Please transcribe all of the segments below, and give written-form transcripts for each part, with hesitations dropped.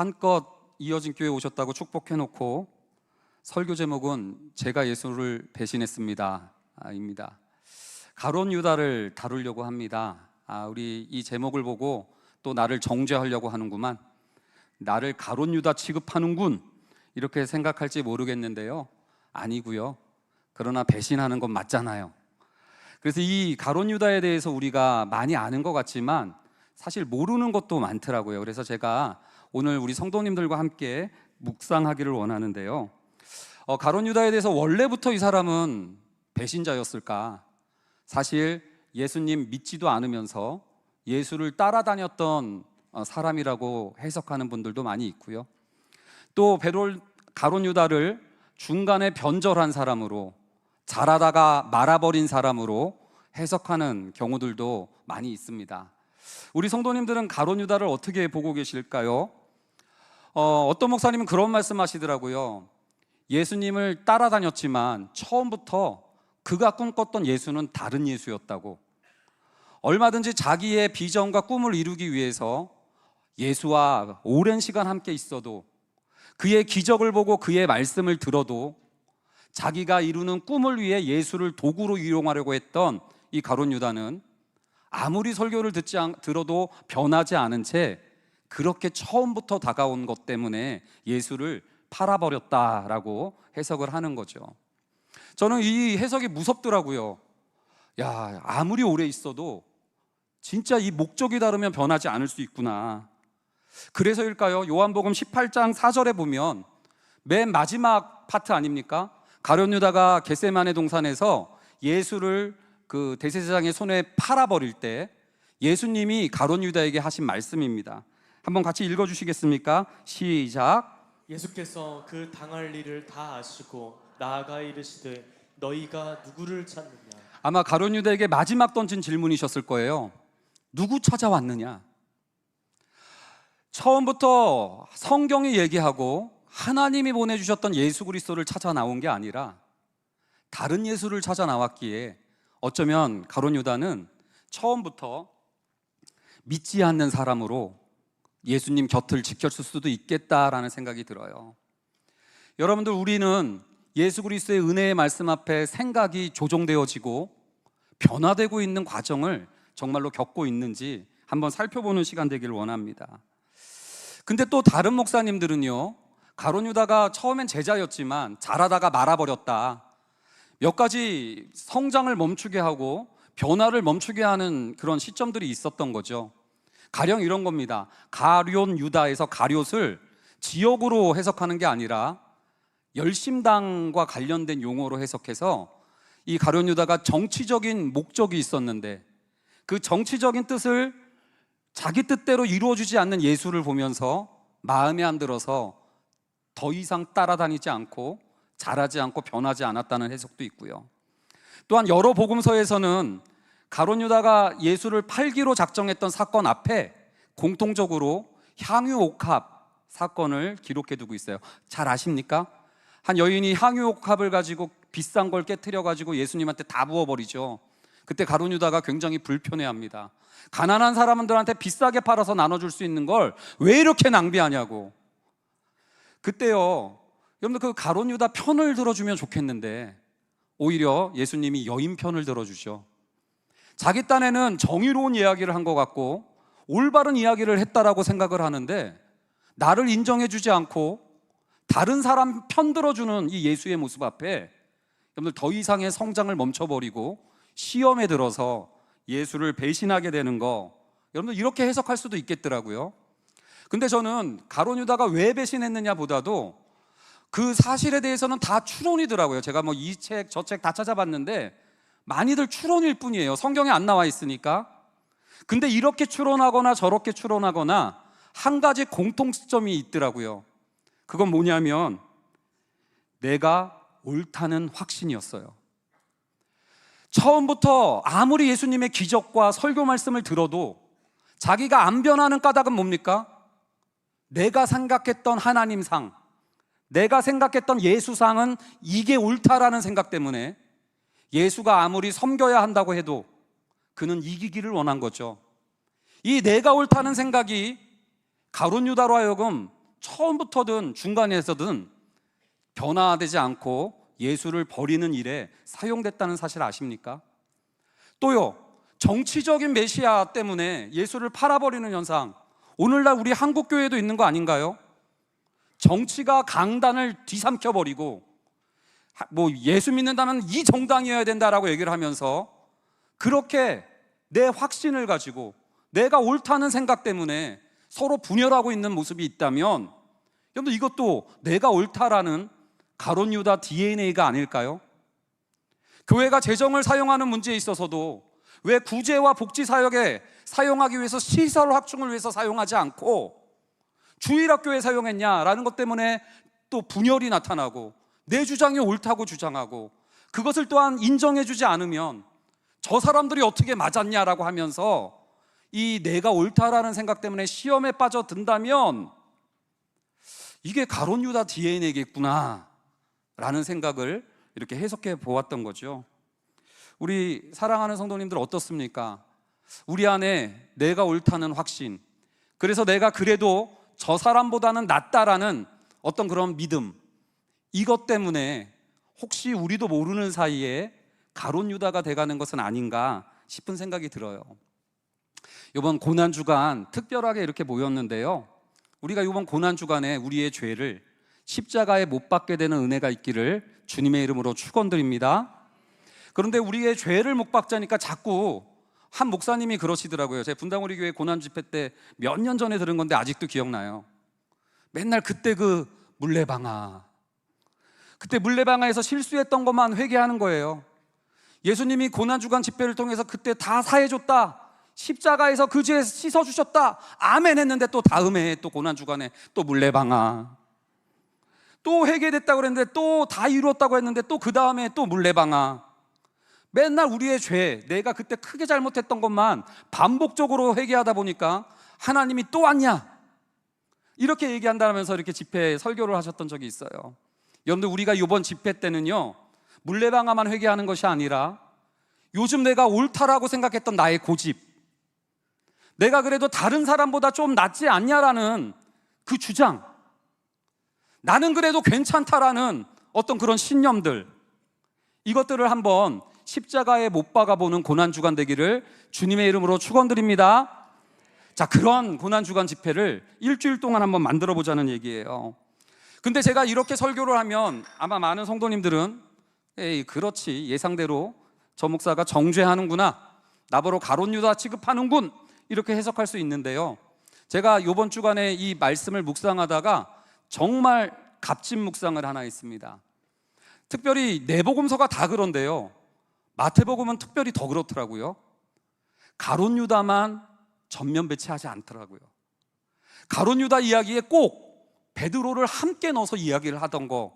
한껏 이어진 교회 오셨다고 축복해놓고 설교 제목은 제가 예수를 배신했습니다 입니다. 가룟 유다를 다루려고 합니다. 우리 이 제목을 보고 또 나를 정죄하려고 하는구만, 나를 가룟 유다 취급하는군, 이렇게 생각할지 모르겠는데요, 아니고요. 그러나 배신하는 건 맞잖아요. 그래서 이 가룟 유다에 대해서 우리가 많이 아는 것 같지만 사실 모르는 것도 많더라고요. 그래서 제가 오늘 우리 성도님들과 함께 묵상하기를 원하는데요, 가룟 유다에 대해서 원래부터 이 사람은 배신자였을까? 사실 예수님 믿지도 않으면서 예수를 따라다녔던 사람이라고 해석하는 분들도 많이 있고요. 또 가룟 유다를 중간에 변절한 사람으로, 잘하다가 말아버린 사람으로 해석하는 경우들도 많이 있습니다. 우리 성도님들은 가룟 유다를 어떻게 보고 계실까요? 어떤 목사님은 그런 말씀 하시더라고요. 예수님을 따라다녔지만 처음부터 그가 꿈꿨던 예수는 다른 예수였다고. 얼마든지 자기의 비전과 꿈을 이루기 위해서 예수와 오랜 시간 함께 있어도, 그의 기적을 보고 그의 말씀을 들어도 자기가 이루는 꿈을 위해 예수를 도구로 이용하려고 했던 이 가룟 유다는 아무리 설교를 들어도 변하지 않은 채 그렇게 처음부터 다가온 것 때문에 예수를 팔아버렸다라고 해석을 하는 거죠. 저는 이 해석이 무섭더라고요. 아무리 오래 있어도 진짜 이 목적이 다르면 변하지 않을 수 있구나. 그래서일까요? 요한복음 18장 4절에 보면 맨 마지막 파트 아닙니까? 가룟 유다가 겟세마네 동산에서 예수를 그 대제사장의 손에 팔아버릴 때 예수님이 가룟 유다에게 하신 말씀입니다. 한번 같이 읽어주시겠습니까? 시작. 예수께서 그 당할 일을 다 아시고 나아가 이르시되 너희가 누구를 찾느냐. 아마 가룟 유다에게 마지막 던진 질문이셨을 거예요. 누구 찾아왔느냐? 처음부터 성경이 얘기하고 하나님이 보내주셨던 예수 그리스도를 찾아 나온 게 아니라 다른 예수를 찾아 나왔기에 어쩌면 가룟 유다는 처음부터 믿지 않는 사람으로 예수님 곁을 지켰을 수도 있겠다라는 생각이 들어요. 여러분들, 우리는 예수 그리스도의 은혜의 말씀 앞에 생각이 조정되어지고 변화되고 있는 과정을 정말로 겪고 있는지 한번 살펴보는 시간 되기를 원합니다. 근데 또 다른 목사님들은요, 가룟 유다가 처음엔 제자였지만 잘하다가 말아버렸다, 몇 가지 성장을 멈추게 하고 변화를 멈추게 하는 그런 시점들이 있었던 거죠. 가령 이런 겁니다. 가룟 유다에서 가룟을 지역으로 해석하는 게 아니라 열심당과 관련된 용어로 해석해서 이 가룟 유다가 정치적인 목적이 있었는데 그 정치적인 뜻을 자기 뜻대로 이루어주지 않는 예수를 보면서 마음에 안 들어서 더 이상 따라다니지 않고 잘하지 않고 변하지 않았다는 해석도 있고요. 또한 여러 복음서에서는 가룟 유다가 예수를 팔기로 작정했던 사건 앞에 공통적으로 향유옥합 사건을 기록해 두고 있어요. 잘 아십니까? 한 여인이 향유옥합을 가지고 비싼 걸 깨트려 가지고 예수님한테 다 부어버리죠. 그때 가룟 유다가 굉장히 불편해합니다. 가난한 사람들한테 비싸게 팔아서 나눠줄 수 있는 걸 왜 이렇게 낭비하냐고. 그때요, 여러분들, 그 가룟 유다 편을 들어주면 좋겠는데 오히려 예수님이 여인 편을 들어주죠. 자기 딴에는 정의로운 이야기를 한 것 같고 올바른 이야기를 했다라고 생각을 하는데 나를 인정해주지 않고 다른 사람 편 들어주는 이 예수의 모습 앞에 여러분들 더 이상의 성장을 멈춰버리고 시험에 들어서 예수를 배신하게 되는 거, 여러분들 이렇게 해석할 수도 있겠더라고요. 근데 저는 가룟 유다가 왜 배신했느냐 보다도 그 사실에 대해서는 다 추론이더라고요. 제가 뭐 이 책 저 책 다 찾아봤는데 많이들 추론일 뿐이에요. 성경에 안 나와 있으니까. 근데 이렇게 추론하거나 저렇게 추론하거나 한 가지 공통점이 있더라고요. 그건 뭐냐면 내가 옳다는 확신이었어요. 처음부터 아무리 예수님의 기적과 설교 말씀을 들어도 자기가 안 변하는 까닭은 뭡니까? 내가 생각했던 하나님상, 내가 생각했던 예수상은 이게 옳다라는 생각 때문에 예수가 아무리 섬겨야 한다고 해도 그는 이기기를 원한 거죠. 이 내가 옳다는 생각이 가룟 유다로 하여금 처음부터든 중간에서든 변화되지 않고 예수를 버리는 일에 사용됐다는 사실 아십니까? 또요, 정치적인 메시아 때문에 예수를 팔아버리는 현상, 오늘날 우리 한국교회도 있는 거 아닌가요? 정치가 강단을 뒤삼켜버리고 예수 믿는다면 이 정당이어야 된다라고 얘기를 하면서 그렇게 내 확신을 가지고 내가 옳다는 생각 때문에 서로 분열하고 있는 모습이 있다면, 여러분, 이것도 내가 옳다라는 가룟 유다 DNA가 아닐까요? 교회가 재정을 사용하는 문제에 있어서도 왜 구제와 복지 사역에 사용하기 위해서 시설 확충을 위해서 사용하지 않고 주일학교에 사용했냐라는 것 때문에 또 분열이 나타나고 내 주장이 옳다고 주장하고, 그것을 또한 인정해주지 않으면 저 사람들이 어떻게 맞았냐라고 하면서 이 내가 옳다라는 생각 때문에 시험에 빠져든다면 이게 가룟 유다 DNA겠구나 라는 생각을 이렇게 해석해 보았던 거죠. 우리 사랑하는 성도님들 어떻습니까? 우리 안에 내가 옳다는 확신, 그래서 내가 그래도 저 사람보다는 낫다라는 어떤 그런 믿음, 이것 때문에 혹시 우리도 모르는 사이에 가룟 유다가 돼가는 것은 아닌가 싶은 생각이 들어요. 이번 고난주간 특별하게 이렇게 모였는데요, 우리가 이번 고난주간에 우리의 죄를 십자가에 못 박게 되는 은혜가 있기를 주님의 이름으로 축원드립니다. 그런데 우리의 죄를 못 박자니까 자꾸 한 목사님이 그러시더라고요. 제가 분당우리 교회 고난 집회 때 몇 년 전에 들은 건데 아직도 기억나요. 맨날 그때 그 물레방아, 그때 물레방아에서 실수했던 것만 회개하는 거예요. 예수님이 고난주간 집회를 통해서 그때 다 사해줬다, 십자가에서 그 죄 씻어주셨다, 아멘 했는데 또 다음에 또 고난주간에 또 물레방아, 또 회개됐다고 그랬는데 또 다 이루었다고 했는데 또 그 다음에 또 물레방아. 맨날 우리의 죄, 내가 그때 크게 잘못했던 것만 반복적으로 회개하다 보니까 하나님이 또 왔냐 이렇게 얘기한다면서 이렇게 집회 설교를 하셨던 적이 있어요. 여러분들, 우리가 이번 집회 때는요, 물레방아만 회개하는 것이 아니라 요즘 내가 옳다라고 생각했던 나의 고집, 내가 그래도 다른 사람보다 좀 낫지 않냐라는 그 주장, 나는 그래도 괜찮다라는 어떤 그런 신념들, 이것들을 한번 십자가에 못 박아보는 고난주간 되기를 주님의 이름으로 축원드립니다. 자, 그런 고난주간 집회를 일주일 동안 한번 만들어 보자는 얘기예요. 근데 제가 이렇게 설교를 하면 아마 많은 성도님들은 에이, 그렇지, 예상대로 저 목사가 정죄하는구나, 나보러 가룟 유다 취급하는군, 이렇게 해석할 수 있는데요, 제가 이번 주간에 이 말씀을 묵상하다가 정말 값진 묵상을 하나 했습니다. 특별히 내복음서가 다 그런데요, 마태복음은 특별히 더 그렇더라고요. 가룟 유다만 전면 배치하지 않더라고요. 가룟 유다 이야기에 꼭 베드로를 함께 넣어서 이야기를 하던 거,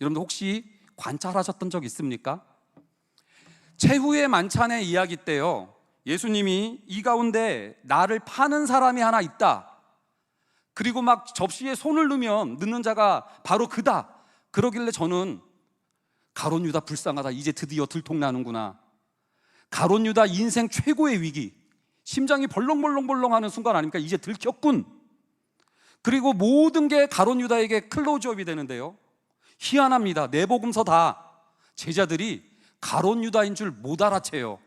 여러분들 혹시 관찰하셨던 적 있습니까? 최후의 만찬의 이야기 때요, 예수님이 이 가운데 나를 파는 사람이 하나 있다, 그리고 막 접시에 손을 넣는 자가 바로 그다, 그러길래 저는 가룟 유다 불쌍하다, 이제 드디어 들통나는구나, 가룟 유다 인생 최고의 위기, 심장이 벌렁벌렁벌렁하는 순간 아닙니까? 이제 들켰군. 그리고 모든 게 가룟 유다에게 클로즈업이 되는데요, 희한합니다. 내복음서 다 제자들이 가룟 유다인 줄 못 알아채요.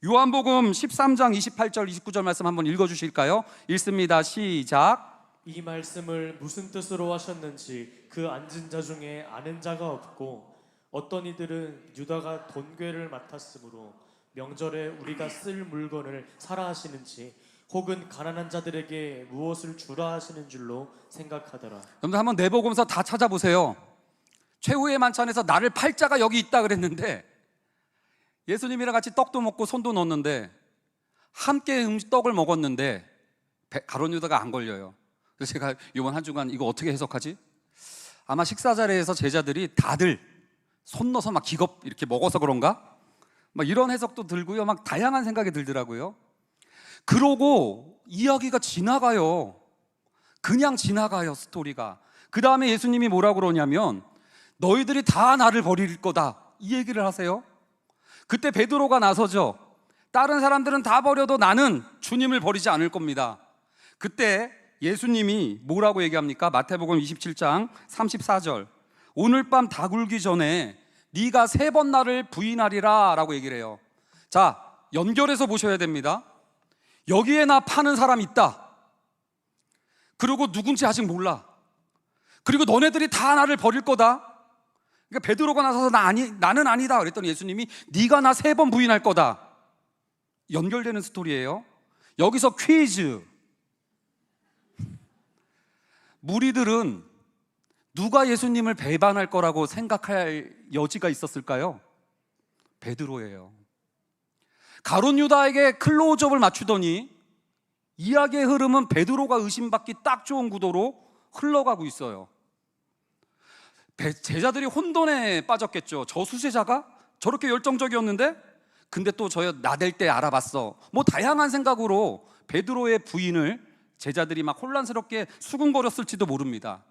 요한복음 13장 28절 29절 말씀 한번 읽어주실까요? 읽습니다. 시작. 이 말씀을 무슨 뜻으로 하셨는지 그 앉은 자 중에 아는 자가 없고, 어떤 이들은 유다가 돈괴를 맡았으므로 명절에 우리가 쓸 물건을 사라 하시는지, 혹은 가난한 자들에게 무엇을 주라 하시는 줄로 생각하더라. 여러분들 한번 내복음서 다 찾아보세요. 최후의 만찬에서 나를 팔 자가 여기 있다 그랬는데, 예수님이랑 같이 떡도 먹고 손도 넣었는데, 함께 떡을 먹었는데 가룟 유다가 안 걸려요. 그래서 제가 이번 한 주간 이거 어떻게 해석하지? 아마 식사 자리에서 제자들이 다들 손 넣어서 막 기겁 이렇게 먹어서 그런가? 막 이런 해석도 들고요, 막 다양한 생각이 들더라고요. 그러고 이야기가 지나가요. 그냥 지나가요, 스토리가. 그 다음에 예수님이 뭐라고 그러냐면, 너희들이 다 나를 버릴 거다, 이 얘기를 하세요. 그때 베드로가 나서죠. 다른 사람들은 다 버려도 나는 주님을 버리지 않을 겁니다. 그때 예수님이 뭐라고 얘기합니까? 마태복음 27장 34절. 오늘 밤 다 굴기 전에 네가 3번 나를 부인하리라 라고 얘기를 해요. 자, 연결해서 보셔야 됩니다. 여기에 나 파는 사람 있다. 그리고 누군지 아직 몰라. 그리고 너네들이 다 나를 버릴 거다. 그러니까 베드로가 나서서 나는 아니다 그랬더니 예수님이 네가 나 3번 부인할 거다. 연결되는 스토리예요. 여기서 퀴즈. 무리들은 누가 예수님을 배반할 거라고 생각할 여지가 있었을까요? 베드로예요. 가룟 유다에게 클로즈업을 맞추더니 이야기의 흐름은 베드로가 의심받기 딱 좋은 구도로 흘러가고 있어요. 제자들이 혼돈에 빠졌겠죠. 저 수제자가 저렇게 열정적이었는데 근데 또 저 나댈 때 알아봤어. 뭐 다양한 생각으로 베드로의 부인을 제자들이 막 혼란스럽게 수군거렸을지도 모릅니다.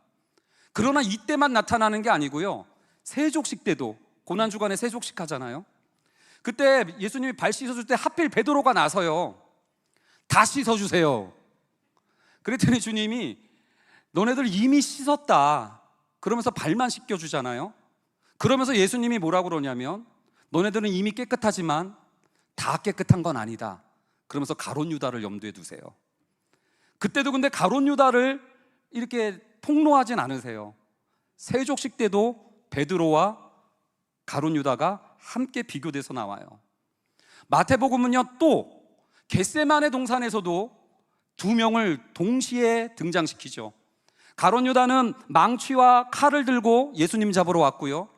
그러나 이때만 나타나는 게 아니고요. 세족식 때도, 고난주간에 세족식 하잖아요. 그때 예수님이 발 씻어줄 때 하필 베드로가 나서요. 다 씻어주세요. 그랬더니 주님이 너네들 이미 씻었다 그러면서 발만 씻겨주잖아요. 그러면서 예수님이 뭐라고 그러냐면 너네들은 이미 깨끗하지만 다 깨끗한 건 아니다 그러면서 가룟 유다를 염두에 두세요. 그때도 근데 가룟 유다를 이렇게 폭로하진 않으세요. 세족식 때도 베드로와 가룟 유다가 함께 비교돼서 나와요. 마태복음은요 또 겟세마네 동산에서도 2명을 동시에 등장시키죠. 가룟 유다는 망치와 칼을 들고 예수님 잡으러 왔고요.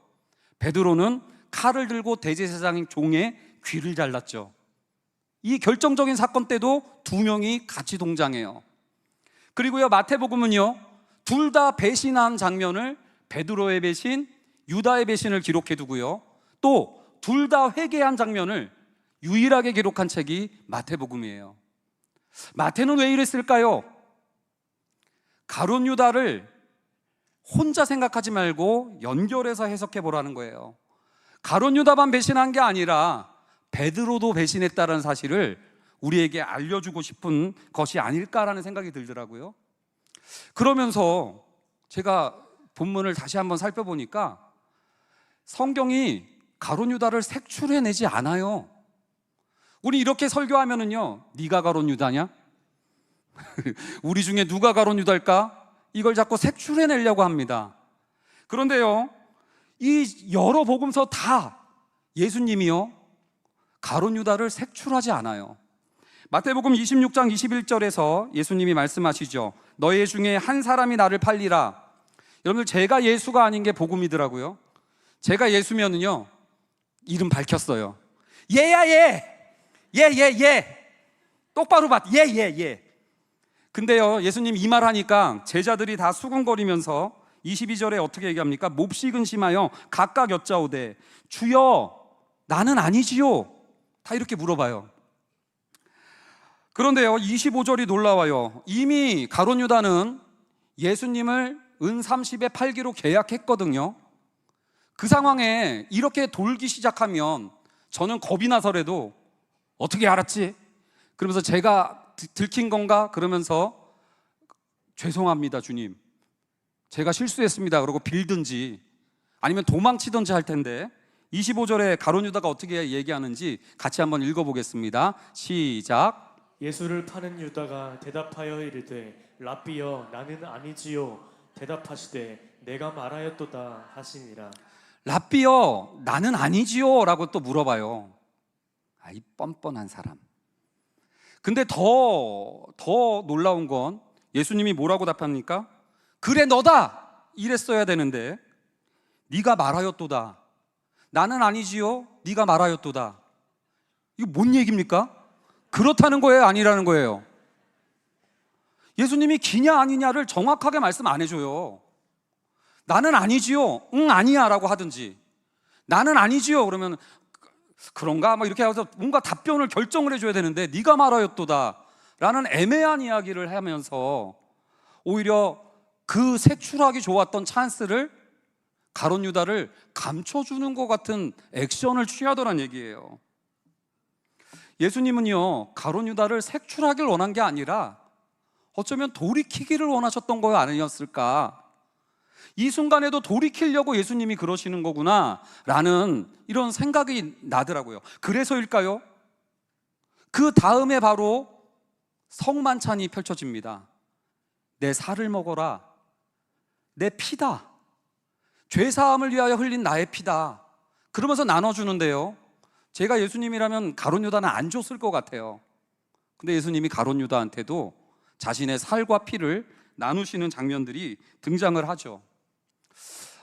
베드로는 칼을 들고 대제사장 종의 귀를 잘랐죠. 이 결정적인 사건 때도 2명이 같이 동장해요. 그리고요 마태복음은요 둘 다 배신한 장면을 베드로의 배신, 유다의 배신을 기록해 두고요 또 둘 다 회개한 장면을 유일하게 기록한 책이 마태복음이에요. 마태는 왜 이랬을까요? 가룟 유다를 혼자 생각하지 말고 연결해서 해석해 보라는 거예요. 가룟 유다만 배신한 게 아니라 베드로도 배신했다는 사실을 우리에게 알려주고 싶은 것이 아닐까라는 생각이 들더라고요. 그러면서 제가 본문을 다시 한번 살펴보니까 성경이 가룟 유다를 색출해내지 않아요. 우리 이렇게 설교하면은요 네가 가룟 유다냐? 우리 중에 누가 가룟 유다일까? 이걸 자꾸 색출해내려고 합니다. 그런데요 이 여러 복음서 다 예수님이요 가룟 유다를 색출하지 않아요. 마태복음 26장 21절에서 예수님이 말씀하시죠. 너희 중에 한 사람이 나를 팔리라. 여러분들 제가 예수가 아닌 게 복음이더라고요. 제가 예수면은요 이름 밝혔어요. 얘야 얘 똑바로 봐. 얘 근데요 예수님 이 말 하니까 제자들이 다 수군거리면서 22절에 어떻게 얘기합니까? 몹시 근심하여 각각 여짜오되 주여 나는 아니지요. 다 이렇게 물어봐요. 그런데요 25절이 놀라워요. 이미 가룟 유다는 예수님을 은 30에 팔기로 계약했거든요. 그 상황에 이렇게 돌기 시작하면 저는 겁이 나서라도 어떻게 알았지? 그러면서 제가 들킨 건가? 그러면서 죄송합니다 주님 제가 실수했습니다 그러고 빌든지 아니면 도망치든지 할 텐데 25절에 가룟 유다가 어떻게 얘기하는지 같이 한번 읽어보겠습니다. 시작. 예수를 파는 유다가 대답하여 이르되 랍비여 나는 아니지요. 대답하시되 내가 말하였도다 하시니라. 랍비여 나는 아니지요 라고 또 물어봐요. 이 뻔뻔한 사람. 근데 더 놀라운 건 예수님이 뭐라고 답합니까? 그래 너다 이랬어야 되는데 네가 말하였도다. 나는 아니지요 네가 말하였도다. 이거 뭔 얘기입니까? 그렇다는 거예요 아니라는 거예요? 예수님이 기냐 아니냐를 정확하게 말씀 안 해줘요. 나는 아니지요 응 아니야 라고 하든지 나는 아니지요 그러면 그런가? 막 이렇게 해서 뭔가 답변을 결정을 해줘야 되는데 네가 말하였도다 라는 애매한 이야기를 하면서 오히려 그 색출하기 좋았던 찬스를 가룟 유다를 감춰주는 것 같은 액션을 취하더란 얘기예요. 예수님은요 가룟 유다를 색출하길 원한 게 아니라 어쩌면 돌이키기를 원하셨던 거 아니었을까? 이 순간에도 돌이키려고 예수님이 그러시는 거구나 라는 이런 생각이 나더라고요. 그래서일까요? 그 다음에 바로 성만찬이 펼쳐집니다. 내 살을 먹어라. 내 피다. 죄사함을 위하여 흘린 나의 피다. 그러면서 나눠주는데요, 제가 예수님이라면 가룟 유다는 안 줬을 것 같아요. 근데 예수님이 가룟 유다한테도 자신의 살과 피를 나누시는 장면들이 등장을 하죠.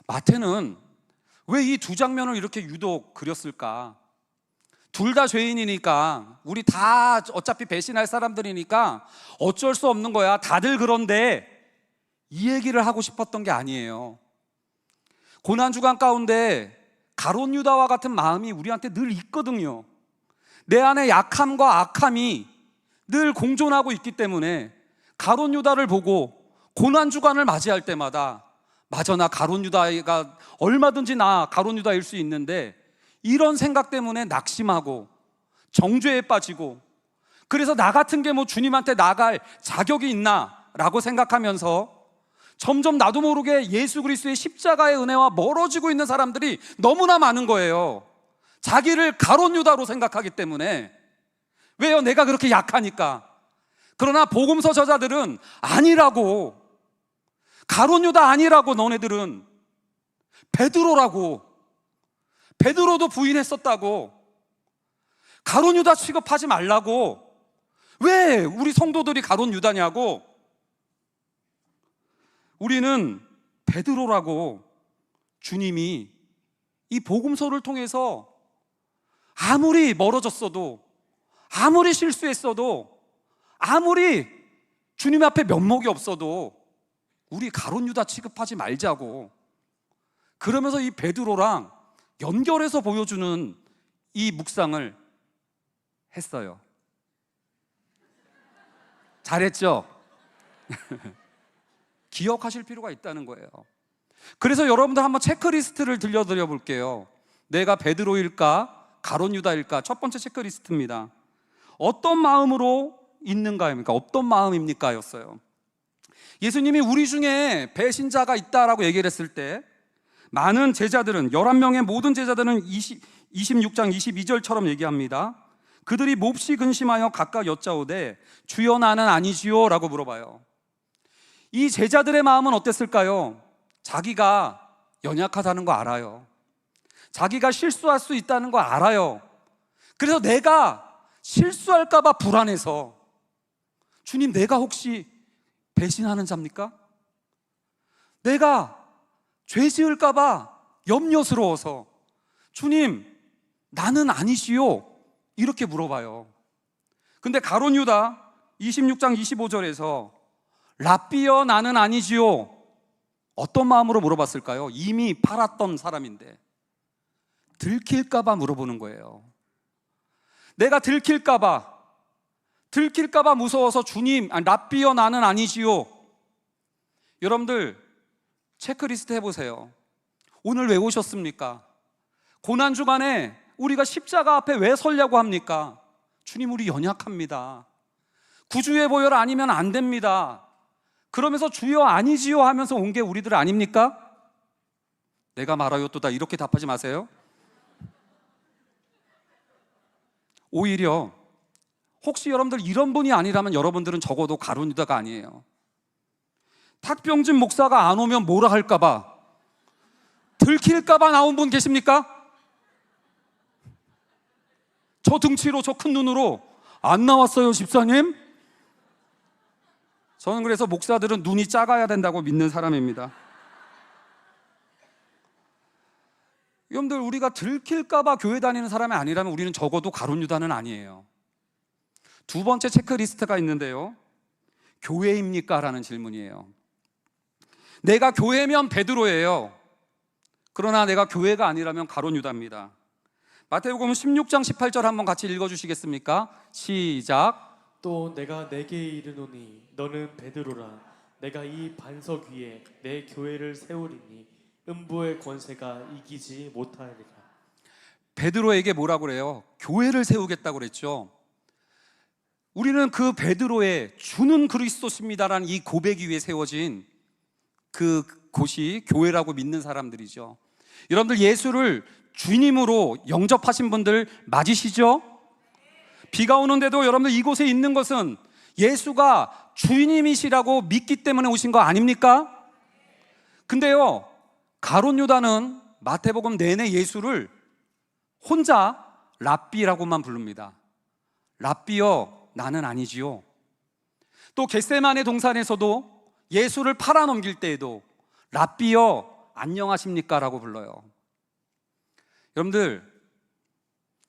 마태는 왜 이 두 장면을 이렇게 유독 그렸을까? 둘 다 죄인이니까, 우리 다 어차피 배신할 사람들이니까 어쩔 수 없는 거야, 다들 그런데, 이 얘기를 하고 싶었던 게 아니에요. 고난주간 가운데 가룟 유다와 같은 마음이 우리한테 늘 있거든요. 내 안에 약함과 악함이 늘 공존하고 있기 때문에 가룟 유다를 보고 고난주간을 맞이할 때마다, 맞아, 나 가룟 유다가 얼마든지 나 가룟 유다일 수 있는데, 이런 생각 때문에 낙심하고 정죄에 빠지고, 그래서 나 같은 게 뭐 주님한테 나갈 자격이 있나 라고 생각하면서 점점 나도 모르게 예수 그리스도의 십자가의 은혜와 멀어지고 있는 사람들이 너무나 많은 거예요. 자기를 가룟 유다로 생각하기 때문에. 왜요? 내가 그렇게 약하니까. 그러나 복음서 저자들은 아니라고, 가룟 유다 아니라고, 너네들은 베드로라고, 베드로도 부인했었다고, 가룟 유다 취급하지 말라고. 왜 우리 성도들이 가룟 유다냐고. 우리는 베드로라고 주님이 이 복음서를 통해서 아무리 멀어졌어도, 아무리 실수했어도, 아무리 주님 앞에 면목이 없어도 우리 가룟 유다 취급하지 말자고, 그러면서 이 베드로랑 연결해서 보여주는 이 묵상을 했어요. 잘했죠? 기억하실 필요가 있다는 거예요. 그래서 여러분들 한번 체크리스트를 들려드려 볼게요. 내가 베드로일까? 가룟 유다일까? 첫 번째 체크리스트입니다. 어떤 마음으로 있는가입니까? 어떤 마음입니까? 였어요. 예수님이 우리 중에 배신자가 있다라고 얘기를 했을 때, 많은 제자들은, 11명의 모든 제자들은 26장 22절처럼 얘기합니다. 그들이 몹시 근심하여 각각 여짜오되 주여 나는 아니지요 라고 물어봐요. 이 제자들의 마음은 어땠을까요? 자기가 연약하다는 거 알아요. 자기가 실수할 수 있다는 거 알아요. 그래서 내가 실수할까 봐 불안해서, 주님, 내가 혹시 배신하는 자입니까? 내가 죄 지을까 봐 염려스러워서, 주님, 나는 아니시요, 이렇게 물어봐요. 근데 가룟 유다 26장 25절에서 랍비여 나는 아니지요, 어떤 마음으로 물어봤을까요? 이미 팔았던 사람인데 들킬까 봐 물어보는 거예요. 내가 들킬까 봐 무서워서, 주님, 랍비여 나는 아니지요. 여러분들 체크리스트 해보세요. 오늘 왜 오셨습니까? 고난주간에 우리가 십자가 앞에 왜 서려고 합니까? 주님, 우리 연약합니다. 구주의 보혈 아니면 안 됩니다. 그러면서 주여 아니지요 하면서 온 게 우리들 아닙니까? 내가 말하요 또다 이렇게 답하지 마세요. 오히려 혹시 여러분들 이런 분이 아니라면 여러분들은 적어도 가룟 유다가 아니에요. 탁병진 목사가 안 오면 뭐라 할까 봐, 들킬까 봐 나온 분 계십니까? 저 등치로, 저 큰 눈으로 안 나왔어요, 집사님? 저는 그래서 목사들은 눈이 작아야 된다고 믿는 사람입니다. 여러분들, 우리가 들킬까 봐 교회 다니는 사람이 아니라면 우리는 적어도 가룟 유다는 아니에요. 두 번째 체크리스트가 있는데요, 교회입니까? 라는 질문이에요. 내가 교회면 베드로예요. 그러나 내가 교회가 아니라면 가룟 유다입니다. 마태복음 16장 18절 한번 같이 읽어주시겠습니까? 시작. 또 내가 내게 이르노니 너는 베드로라. 내가 이 반석 위에 내 교회를 세우리니 음부의 권세가 이기지 못하리라. 베드로에게 뭐라고 그래요? 교회를 세우겠다고 그랬죠. 우리는 그 베드로의 주는 그리스도십니다라는 이 고백 위에 세워진 그 곳이 교회라고 믿는 사람들이죠. 여러분들 예수를 주님으로 영접하신 분들 맞으시죠? 비가 오는데도 여러분들 이곳에 있는 것은 예수가 주님이시라고 믿기 때문에 오신 거 아닙니까? 근데요, 가룟 유다는 마태복음 내내 예수를 혼자 랍비라고만 부릅니다. 랍비여, 나는 아니지요. 또 겟세마네 동산에서도 예수를 팔아넘길 때에도 랍비여, 안녕하십니까? 라고 불러요. 여러분들,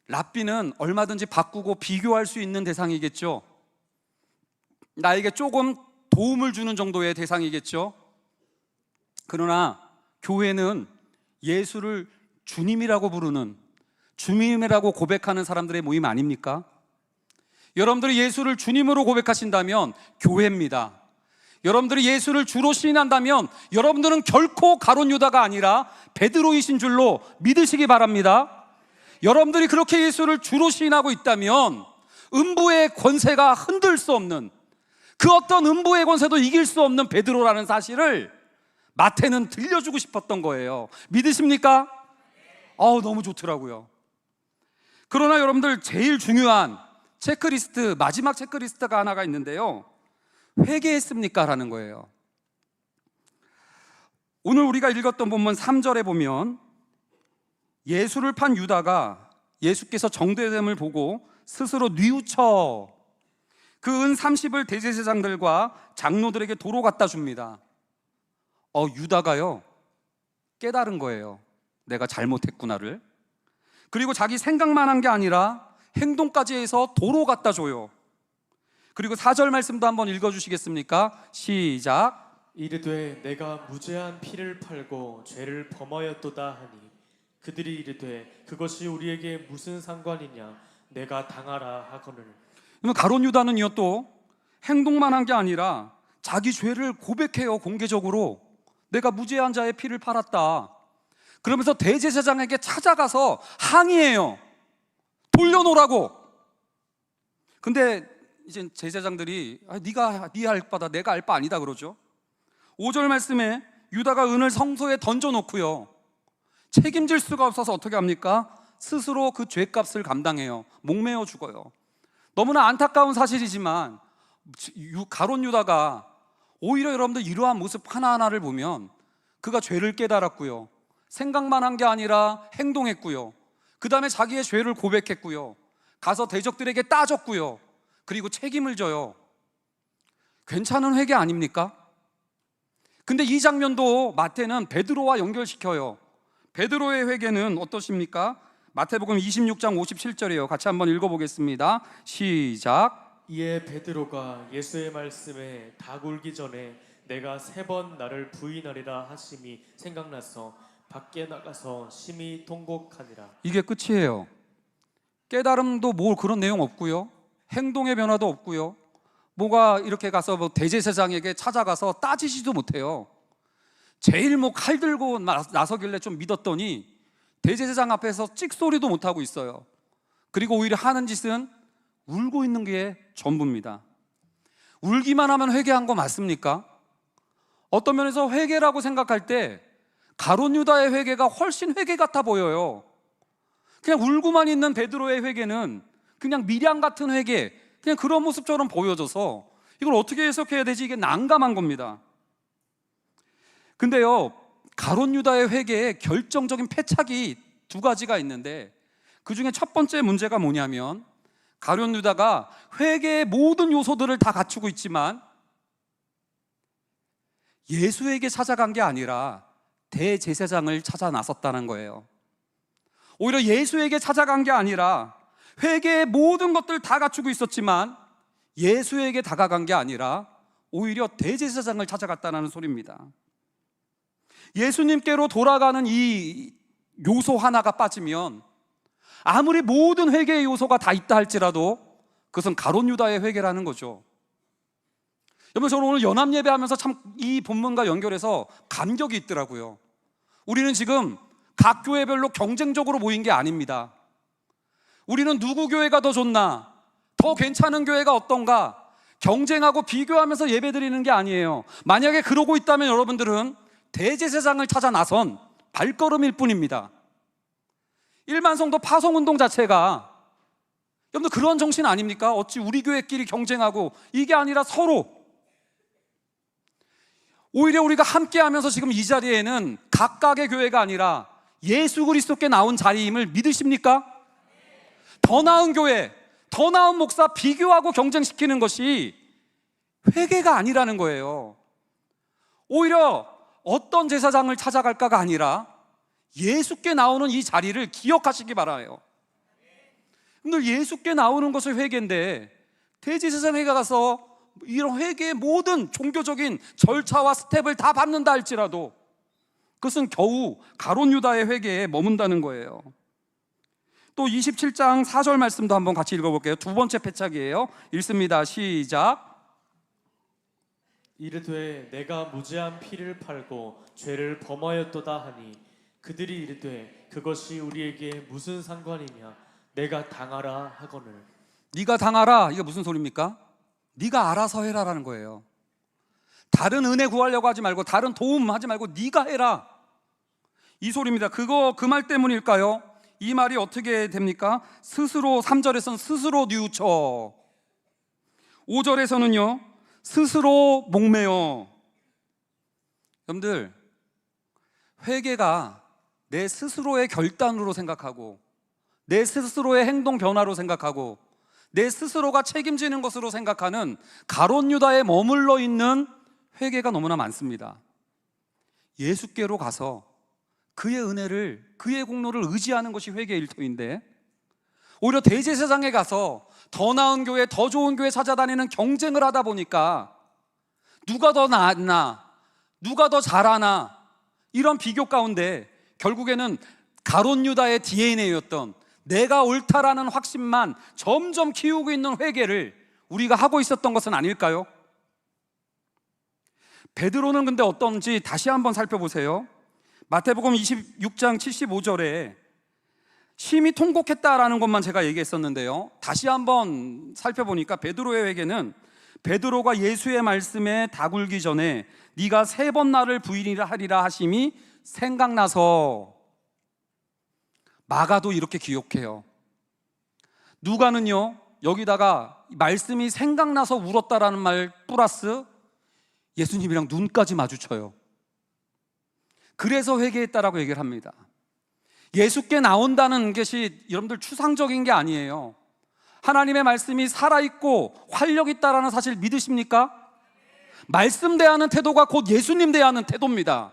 랍비는 얼마든지 바꾸고 비교할 수 있는 대상이겠죠. 나에게 조금 도움을 주는 정도의 대상이겠죠. 그러나 교회는 예수를 주님이라고 부르는, 주님이라고 고백하는 사람들의 모임 아닙니까? 여러분들이 예수를 주님으로 고백하신다면 교회입니다. 여러분들이 예수를 주로 시인한다면 여러분들은 결코 가룟 유다가 아니라 베드로이신 줄로 믿으시기 바랍니다. 여러분들이 그렇게 예수를 주로 시인하고 있다면 음부의 권세가 흔들 수 없는, 그 어떤 음부의 권세도 이길 수 없는 베드로라는 사실을 마태는 들려주고 싶었던 거예요. 믿으십니까? 너무 좋더라고요. 그러나 여러분들, 제일 중요한 체크리스트, 마지막 체크리스트가 하나가 있는데요, 회개했습니까? 라는 거예요. 오늘 우리가 읽었던 본문 3절에 보면 예수를 판 유다가 예수께서 정죄됨을 보고 스스로 뉘우쳐 그 은 30을 대제사장들과 장로들에게 도로 갖다 줍니다. 유다가요, 깨달은 거예요. 내가 잘못했구나를. 그리고 자기 생각만 한 게 아니라 행동까지 해서 도로 갖다 줘요. 그리고 4절 말씀도 한번 읽어주시겠습니까? 시작. 이르되 내가 무죄한 피를 팔고 죄를 범하였도다 하니 그들이 이르되 그것이 우리에게 무슨 상관이냐, 내가 당하라 하거늘. 가룟 유다는요, 또 행동만 한 게 아니라 자기 죄를 고백해요. 공개적으로 내가 무죄한 자의 피를 팔았다. 그러면서 대제사장에게 찾아가서 항의해요. 돌려놓으라고. 근데 이제 제사장들이 네가 네 알 바다 내가 알 바 아니다 그러죠. 5절 말씀에 유다가 은을 성소에 던져놓고요, 책임질 수가 없어서 어떻게 합니까? 스스로 그 죄값을 감당해요. 목매어 죽어요. 너무나 안타까운 사실이지만 가룟 유다가 오히려 여러분들 이러한 모습 하나하나를 보면 그가 죄를 깨달았고요, 생각만 한 게 아니라 행동했고요, 그 다음에 자기의 죄를 고백했고요, 가서 대적들에게 따졌고요, 그리고 책임을 져요. 괜찮은 회개 아닙니까? 근데 이 장면도 마태는 베드로와 연결시켜요. 베드로의 회개는 어떠십니까? 마태복음 26장 57절이에요. 같이 한번 읽어보겠습니다. 시작. 이에 베드로가 예수의 말씀에 다 굴기 전에 내가 3번 나를 부인하리라 하심이 생각나서 밖에 나가서 심히 통곡하니라. 이게 끝이에요. 깨달음도 뭐 그런 내용 없고요, 행동의 변화도 없고요, 뭐가 이렇게 가서 뭐 대제사장에게 찾아가서 따지지도 못해요. 제일 뭐 칼 들고 나서길래 좀 믿었더니 대제사장 앞에서 찍소리도 못하고 있어요. 그리고 오히려 하는 짓은 울고 있는 게 전부입니다. 울기만 하면 회개한 거 맞습니까? 어떤 면에서 회개라고 생각할 때 가룟 유다의 회개가 훨씬 회개 같아 보여요. 그냥 울고만 있는 베드로의 회개는 그냥 미량 같은 회개, 그냥 그런 모습처럼 보여져서 이걸 어떻게 해석해야 되지? 이게 난감한 겁니다. 근데요, 가룟 유다의 회개에 결정적인 패착이 2가지가 있는데 그 중에 첫 번째 문제가 뭐냐면, 가룟 유다가 회개의 모든 요소들을 다 갖추고 있지만 예수에게 찾아간 게 아니라 대제사장을 찾아 나섰다는 거예요. 오히려 예수에게 찾아간 게 아니라 회개의 모든 것들 다 갖추고 있었지만 예수에게 다가간 게 아니라 오히려 대제사장을 찾아갔다는 소리입니다. 예수님께로 돌아가는 이 요소 하나가 빠지면 아무리 모든 회개의 요소가 다 있다 할지라도 그것은 가룟 유다의 회개라는 거죠. 여러분, 저는 오늘 연합 예배하면서 참 이 본문과 연결해서 감격이 있더라고요. 우리는 지금 각 교회별로 경쟁적으로 모인 게 아닙니다. 우리는 누구 교회가 더 좋나, 더 괜찮은 교회가 어떤가 경쟁하고 비교하면서 예배드리는 게 아니에요. 만약에 그러고 있다면 여러분들은 대제사장을 찾아 나선 발걸음일 뿐입니다. 일반성도 파송운동 자체가 여러분들 그런 정신 아닙니까? 어찌 우리 교회끼리 경쟁하고, 이게 아니라 서로, 오히려 우리가 함께하면서 지금 이 자리에는 각각의 교회가 아니라 예수 그리스도께 나온 자리임을 믿으십니까? 더 나은 교회, 더 나은 목사 비교하고 경쟁시키는 것이 회개가 아니라는 거예요. 오히려 어떤 제사장을 찾아갈까가 아니라 예수께 나오는 이 자리를 기억하시기 바라요. 늘 예수께 나오는 것이 회개인데, 대제사장에 가서 이런 회개의 모든 종교적인 절차와 스텝을 다 밟는다 할지라도 그것은 겨우 가룟 유다의 회개에 머문다는 거예요. 또 27장 4절 말씀도 한번 같이 읽어볼게요. 두 번째 패착이에요. 읽습니다. 시작. 이르되 내가 무죄한 피를 팔고 죄를 범하였도다 하니 그들이 이르되 그것이 우리에게 무슨 상관이냐 내가 당하라 하거늘. 네가 당하라, 이게 무슨 소리입니까? 네가 알아서 해라라는 거예요. 다른 은혜 구하려고 하지 말고, 다른 도움 하지 말고 네가 해라, 이 소리입니다. 그 말 때문일까요? 이 말이 어떻게 됩니까? 스스로, 3절에서는 스스로 뉘우쳐, 5절에서는요 스스로 목매어. 여러분들, 회개가 내 스스로의 결단으로 생각하고, 내 스스로의 행동 변화로 생각하고, 내 스스로가 책임지는 것으로 생각하는 가룟 유다에 머물러 있는 회개가 너무나 많습니다. 예수께로 가서 그의 은혜를, 그의 공로를 의지하는 것이 회개의 일터인데, 오히려 대제사장에 가서 더 나은 교회, 더 좋은 교회 찾아다니는 경쟁을 하다 보니까 누가 더 낫나, 누가 더 잘하나, 이런 비교 가운데 결국에는 가룟 유다의 DNA였던 내가 옳다라는 확신만 점점 키우고 있는 회개를 우리가 하고 있었던 것은 아닐까요? 베드로는 근데 어떤지 다시 한번 살펴보세요. 마태복음 26장 75절에 심히 통곡했다라는 것만 제가 얘기했었는데요, 다시 한번 살펴보니까 베드로의 회개는 베드로가 예수의 말씀에 다굴기 전에 네가 3번 나를 부인이라 하리라 하심이 생각나서. 마가도 이렇게 기록해요. 누가는요 여기다가 말씀이 생각나서 울었다라는 말 플러스 예수님이랑 눈까지 마주쳐요. 그래서 회개했다라고 얘기를 합니다. 예수께 나온다는 것이 여러분들 추상적인 게 아니에요. 하나님의 말씀이 살아있고 활력 있다라는 사실 믿으십니까? 말씀 대하는 태도가 곧 예수님 대하는 태도입니다.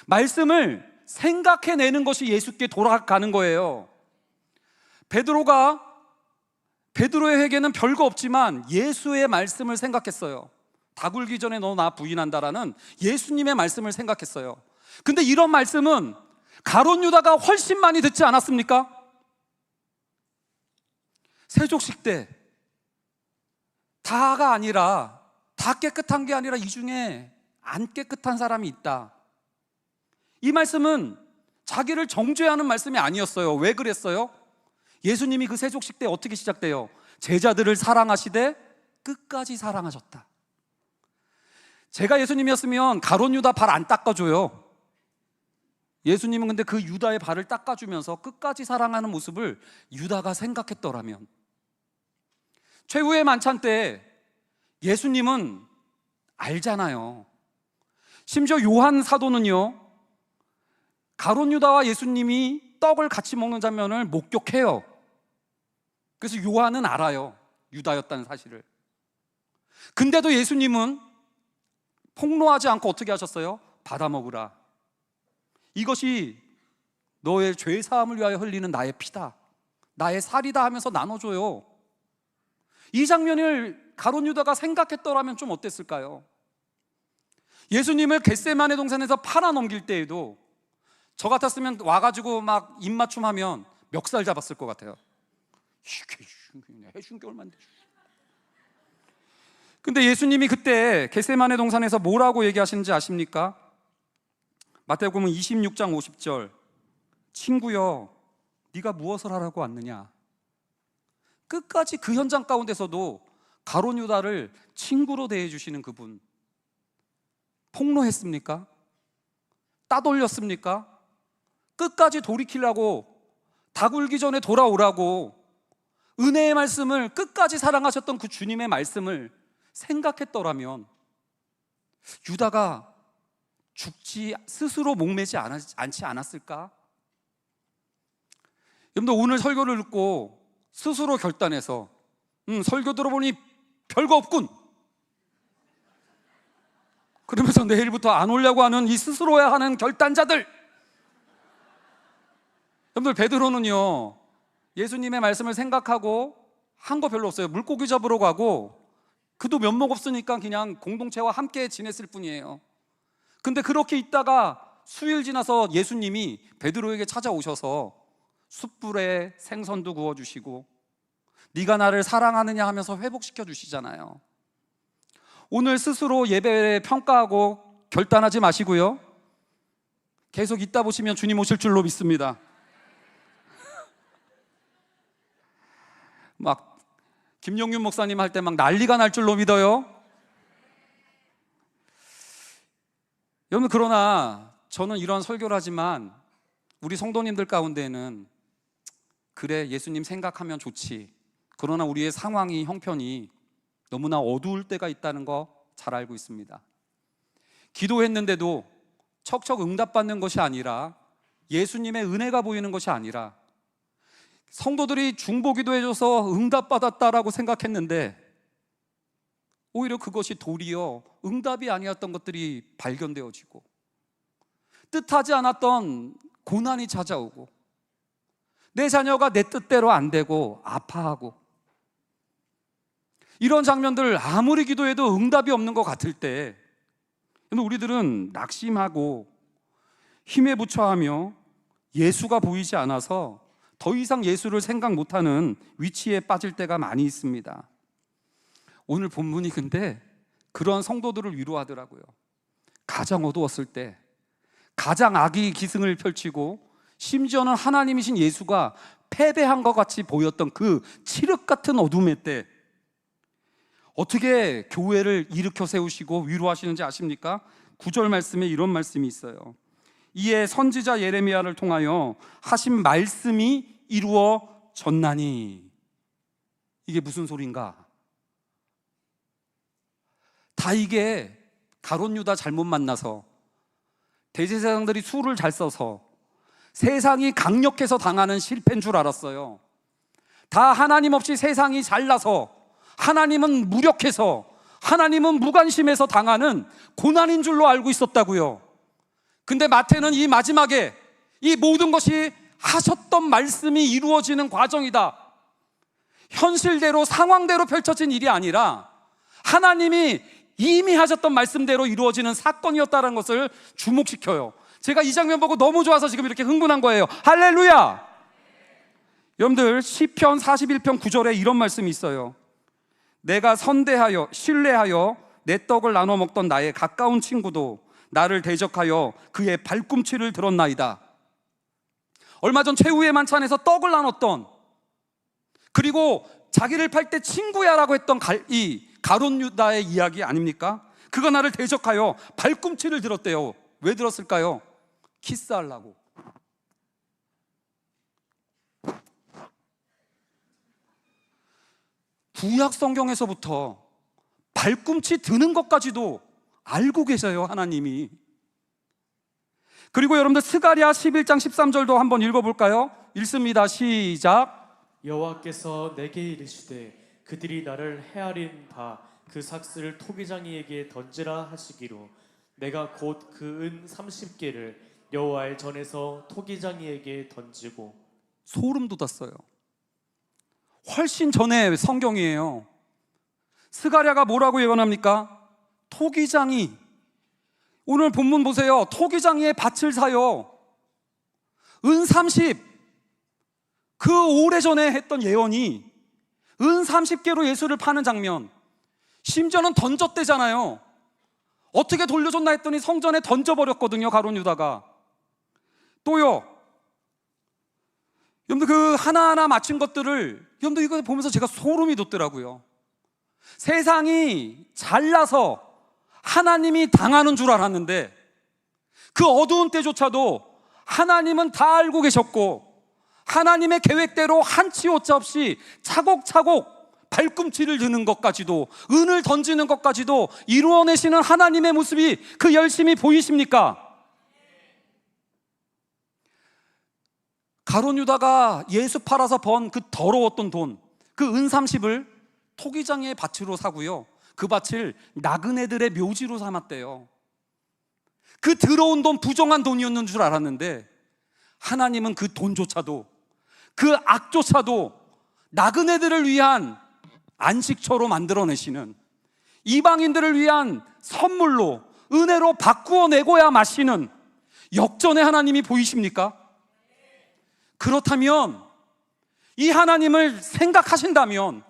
말씀을 생각해내는 것이 예수께 돌아가는 거예요. 베드로의 회개는 별거 없지만 예수의 말씀을 생각했어요. 다굴기 전에 너 나 부인한다라는 예수님의 말씀을 생각했어요. 근데 이런 말씀은 가룟 유다가 훨씬 많이 듣지 않았습니까? 세족식 때 다가 아니라, 다 깨끗한 게 아니라 이 중에 안 깨끗한 사람이 있다. 이 말씀은 자기를 정죄하는 말씀이 아니었어요. 왜 그랬어요? 예수님이 그 세족식 때 어떻게 시작돼요? 제자들을 사랑하시되 끝까지 사랑하셨다. 제가 예수님이었으면 가룟 유다 발 안 닦아줘요. 예수님은 근데 그 유다의 발을 닦아주면서 끝까지 사랑하는 모습을 유다가 생각했더라면, 최후의 만찬 때 예수님은 알잖아요. 심지어 요한 사도는요 가룟 유다와 예수님이 떡을 같이 먹는 장면을 목격해요. 그래서 요한은 알아요, 유다였다는 사실을. 근데도 예수님은 폭로하지 않고 어떻게 하셨어요? 받아 먹으라, 이것이 너의 죄 사함을 위하여 흘리는 나의 피다, 나의 살이다 하면서 나눠줘요. 이 장면을 가룟 유다가 생각했더라면 좀 어땠을까요? 예수님을 겟세마네 동산에서 팔아 넘길 때에도 저 같았으면 와가지고 막 입맞춤하면 멱살 잡았을 것 같아요. 해준 게 얼만데. 근데 예수님이 그때 겟세마네 동산에서 뭐라고 얘기하시는지 아십니까? 마태복음 26장 50절, 친구여 네가 무엇을 하라고 왔느냐? 끝까지 그 현장 가운데서도 가룟 유다를 친구로 대해주시는 그분, 폭로했습니까? 따돌렸습니까? 끝까지 돌이키려고, 다 굴기 전에 돌아오라고 은혜의 말씀을, 끝까지 사랑하셨던 그 주님의 말씀을 생각했더라면 유다가 죽지, 스스로 목매지 않지 않았을까? 여러분들, 오늘 설교를 듣고 스스로 결단해서 설교 들어보니 별거 없군, 그러면서 내일부터 안 오려고 하는 이 스스로야 하는 결단자들, 여러분들, 베드로는요 예수님의 말씀을 생각하고 한 거 별로 없어요. 물고기 잡으러 가고, 그도 면목 없으니까 그냥 공동체와 함께 지냈을 뿐이에요. 근데 그렇게 있다가 수일 지나서 예수님이 베드로에게 찾아오셔서 숯불에 생선도 구워주시고 네가 나를 사랑하느냐 하면서 회복시켜 주시잖아요. 오늘 스스로 예배를 평가하고 결단하지 마시고요, 계속 있다 보시면 주님 오실 줄로 믿습니다. 막 김용윤 목사님 할 때 막 난리가 날 줄로 믿어요. 여러분, 그러나 저는 이런 설교를 하지만 우리 성도님들 가운데는 그래, 예수님 생각하면 좋지, 그러나 우리의 상황이, 형편이 너무나 어두울 때가 있다는 거 잘 알고 있습니다. 기도했는데도 척척 응답받는 것이 아니라, 예수님의 은혜가 보이는 것이 아니라, 성도들이 중보기도해줘서 응답받았다라고 생각했는데 오히려 그것이 도리어 응답이 아니었던 것들이 발견되어지고, 뜻하지 않았던 고난이 찾아오고, 내 자녀가 내 뜻대로 안 되고 아파하고, 이런 장면들 아무리 기도해도 응답이 없는 것 같을 때 우리들은 낙심하고 힘에 부처하며 예수가 보이지 않아서 더 이상 예수를 생각 못하는 위치에 빠질 때가 많이 있습니다. 오늘 본문이 근데 그런 성도들을 위로하더라고요. 가장 어두웠을 때, 가장 악이 기승을 펼치고 심지어는 하나님이신 예수가 패배한 것 같이 보였던 그 칠흑 같은 어둠의 때 어떻게 교회를 일으켜 세우시고 위로하시는지 아십니까? 9절 말씀에 이런 말씀이 있어요. 이에 선지자 예레미야를 통하여 하신 말씀이 이루어졌나니. 이게 무슨 소린가? 다 이게 가룟 유다 잘못 만나서, 대제사장들이 수를 잘 써서, 세상이 강력해서 당하는 실패인 줄 알았어요. 다 하나님 없이 세상이 잘나서, 하나님은 무력해서, 하나님은 무관심해서 당하는 고난인 줄로 알고 있었다고요. 근데 마태는 이 마지막에 이 모든 것이 하셨던 말씀이 이루어지는 과정이다, 현실대로 상황대로 펼쳐진 일이 아니라 하나님이 이미 하셨던 말씀대로 이루어지는 사건이었다는 것을 주목시켜요. 제가 이 장면 보고 너무 좋아서 지금 이렇게 흥분한 거예요. 할렐루야! 여러분들, 시편 41편 9절에 이런 말씀이 있어요. 내가 선대하여 신뢰하여 내 떡을 나눠 먹던 나의 가까운 친구도 나를 대적하여 그의 발꿈치를 들었나이다. 얼마 전 최후의 만찬에서 떡을 나눴던, 그리고 자기를 팔 때 친구야라고 했던 이 가룟 유다의 이야기 아닙니까? 그가 나를 대적하여 발꿈치를 들었대요. 왜 들었을까요? 키스하려고. 구약 성경에서부터 발꿈치 드는 것까지도 알고 계셔요, 하나님이. 그리고 여러분들, 스가랴 11장 13절도 한번 읽어볼까요? 읽습니다. 시작. 여호와께서 내게 이르시되 그들이 나를 헤아린 바 그 삭슬을 토기장이에게 던지라 하시기로 내가 곧 그 은 30개를 여호와의 전에서 토기장이에게 던지고. 소름 돋았어요. 훨씬 전에 성경이에요. 스가랴가 뭐라고 예언합니까? 토기장이, 오늘 본문 보세요. 토기장이의 밭을 사요. 은 30, 그 오래전에 했던 예언이 은 30개로 예수를 파는 장면, 심지어는 던졌대잖아요. 어떻게 돌려줬나 했더니 성전에 던져버렸거든요, 가룟 유다가. 또요, 여러분들, 그 하나하나 맞춘 것들을 여러분들 이거 보면서 제가 소름이 돋더라고요. 세상이 잘나서 하나님이 당하는 줄 알았는데 그 어두운 때조차도 하나님은 다 알고 계셨고 하나님의 계획대로 한치 오차 없이 차곡차곡 발꿈치를 드는 것까지도, 은을 던지는 것까지도 이루어내시는 하나님의 모습이 그 열심히 보이십니까? 가룟 유다가 예수 팔아서 번 그 더러웠던 돈, 그 은 30을 토기장의 밭으로 사고요, 그 밭을 나그네들의 묘지로 삼았대요. 그 더러운 돈, 부정한 돈이었는 줄 알았는데 하나님은 그 돈조차도, 그 악조차도 나그네들을 위한 안식처로 만들어내시는, 이방인들을 위한 선물로, 은혜로 바꾸어 내고야 마시는 역전의 하나님이 보이십니까? 그렇다면 이 하나님을 생각하신다면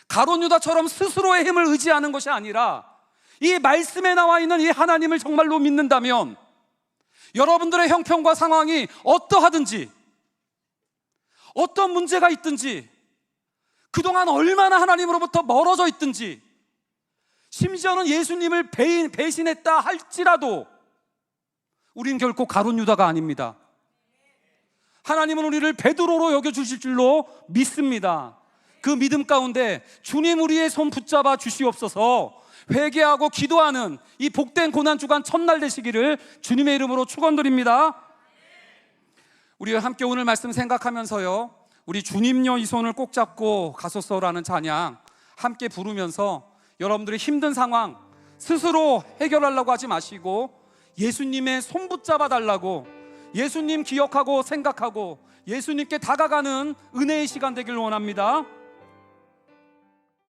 가룟 유다처럼 스스로의 힘을 의지하는 것이 아니라 이 말씀에 나와 있는 이 하나님을 정말로 믿는다면 여러분들의 형편과 상황이 어떠하든지, 어떤 문제가 있든지, 그동안 얼마나 하나님으로부터 멀어져 있든지, 심지어는 예수님을 배신했다 할지라도 우린 결코 가룟 유다가 아닙니다. 하나님은 우리를 베드로로 여겨주실 줄로 믿습니다. 그 믿음 가운데 주님 우리의 손 붙잡아 주시옵소서 회개하고 기도하는 이 복된 고난주간 첫날 되시기를 주님의 이름으로 축원드립니다. 우리 함께 오늘 말씀 생각하면서요, 우리 주님여 이 손을 꼭 잡고 가소서라는 찬양 함께 부르면서 여러분들의 힘든 상황 스스로 해결하려고 하지 마시고 예수님의 손 붙잡아 달라고, 예수님 기억하고 생각하고 예수님께 다가가는 은혜의 시간 되길 원합니다.